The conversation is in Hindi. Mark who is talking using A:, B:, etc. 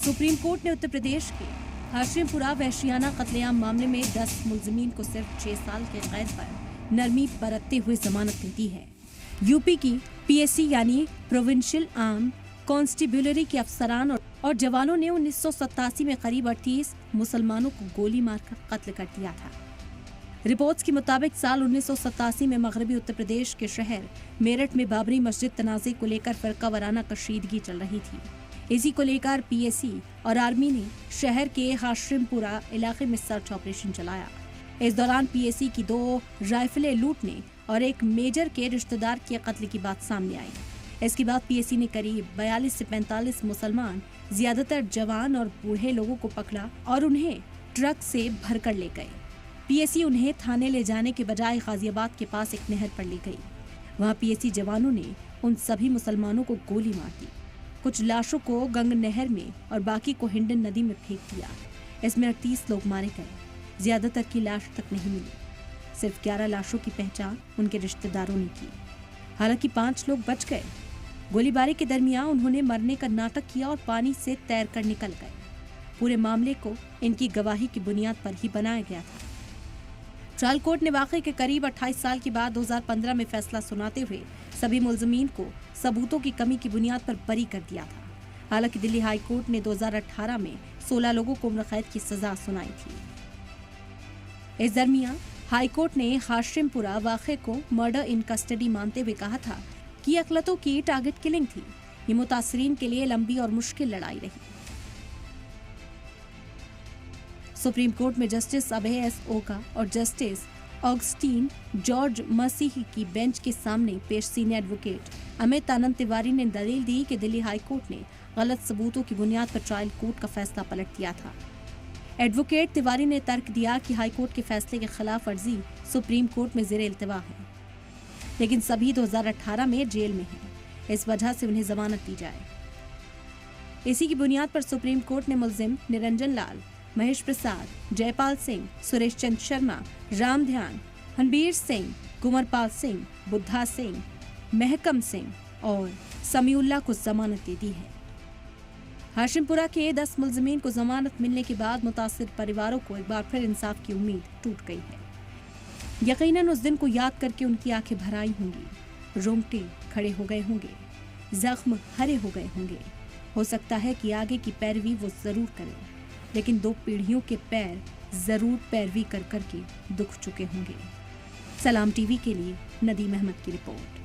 A: सुप्रीम कोर्ट ने उत्तर प्रदेश के हाशिमपुरा वहशियाना कत्लेआम मामले में 10 मुलजमीन को सिर्फ 6 साल के कैद पर नरमी बरतते हुए जमानत दे दी है। यूपी की पीएससी यानी प्रोविंशियल आर्म कॉन्स्टेबुलरी के अफसरान और जवानों ने 1987 में करीब 38 मुसलमानों को गोली मारकर कत्ल कर दिया था। रिपोर्ट्स के मुताबिक साल 1987 में मगरबी उत्तर प्रदेश के शहर मेरठ में बाबरी मस्जिद तनाज़े को लेकर फरका वाराना कशीदगी चल रही थी। इसी को लेकर पीएससी और आर्मी ने शहर के हाशिमपुरा इलाके में सर्च ऑपरेशन चलाया। इस दौरान पीएससी की 2 राइफलें लूटने और एक मेजर के रिश्तेदार के कत्ल की बात सामने आई। इसके बाद पीएससी ने करीब 42 से 45 मुसलमान, ज्यादातर जवान और बूढ़े लोगों को पकड़ा और उन्हें ट्रक से भरकर ले गए। पीएससी उन्हें थाने ले जाने के बजाय गाजियाबाद के पास एक नहर पर ले गई। वहां पीएससी जवानों ने उन सभी मुसलमानों को गोली मार दी। कुछ लाशों को गंग नहर में और बाकी को हिंडन नदी में फेंक दिया। इसमें 38 लोग मारे गए। ज्यादातर की लाश तक नहीं मिली। सिर्फ 11 लाशों की पहचान उनके रिश्तेदारों ने की। हालांकि 5 लोग बच गए। गोलीबारी के दरमियान उन्होंने मरने का नाटक किया और पानी से तैरकर निकल गए। पूरे मामले को इनकी गवाही की बुनियाद पर ही बनाया गया था। ट्रायल कोर्ट ने वाकये के करीब 28 साल के बाद 2015 में फैसला सुनाते हुए सभी मुलजमीन को सबूतों की कमी की बुनियाद पर बरी कर दिया था। हालांकि दिल्ली हाई कोर्ट ने 2018 में 16 लोगों को उम्र कैद की सजा सुनाई थी। इस दरमियान हाई कोर्ट ने हाशिमपुरा वाकये को मर्डर इन कस्टडी मानते हुए कहा था कि अकलतों की टारगेट किलिंग थी। ये मुतासरीन के लिए लंबी और मुश्किल लड़ाई रही। सुप्रीम कोर्ट में जस्टिस अभय एस ओका और जस्टिस ऑगस्टीन जॉर्ज मसीही की बेंच के सामने पेश सीनियर एडवोकेट अमित आनंद तिवारी ने दलील दी कि दिल्ली हाई कोर्ट ने गलत सबूतों की बुनियाद पर ट्रायल कोर्ट का फैसला पलट दिया था। एडवोकेट तिवारी ने तर्क दिया कि हाई कोर्ट के फैसले के खिलाफ वर्जी सुप्रीम कोर्ट में ज़ेरे इल्तिवा है, लेकिन सभी 2018 में जेल में हैं। इस वजह से उन्हें जमानत दी जाए। इसी की बुनियाद पर सुप्रीम कोर्ट ने मुलजिम निरंजन लाल, महेश प्रसाद, जयपाल सिंह, सुरेश चंद्र शर्मा, राम ध्यान, हनबीर सिंह, कुंवरपाल सिंह, बुद्धा सिंह, महकम सिंह और समीउल्लाह को जमानत दे दी है। हाशिमपुरा के 10 मुलजमीन को जमानत मिलने के बाद मुतासिर परिवारों को एक बार फिर इंसाफ की उम्मीद टूट गई है। यकीनन उस दिन को याद करके उनकी आंखें भर आई होंगी, रोंगटे खड़े हो गए होंगे, जख्म हरे हो गए होंगे। हो सकता है कि आगे की पैरवी वो जरूर करें, लेकिन 2 पीढ़ियों के पैर जरूर पैरवी कर करके दुख चुके होंगे। सलाम टीवी के लिए नदीम अहमद की रिपोर्ट।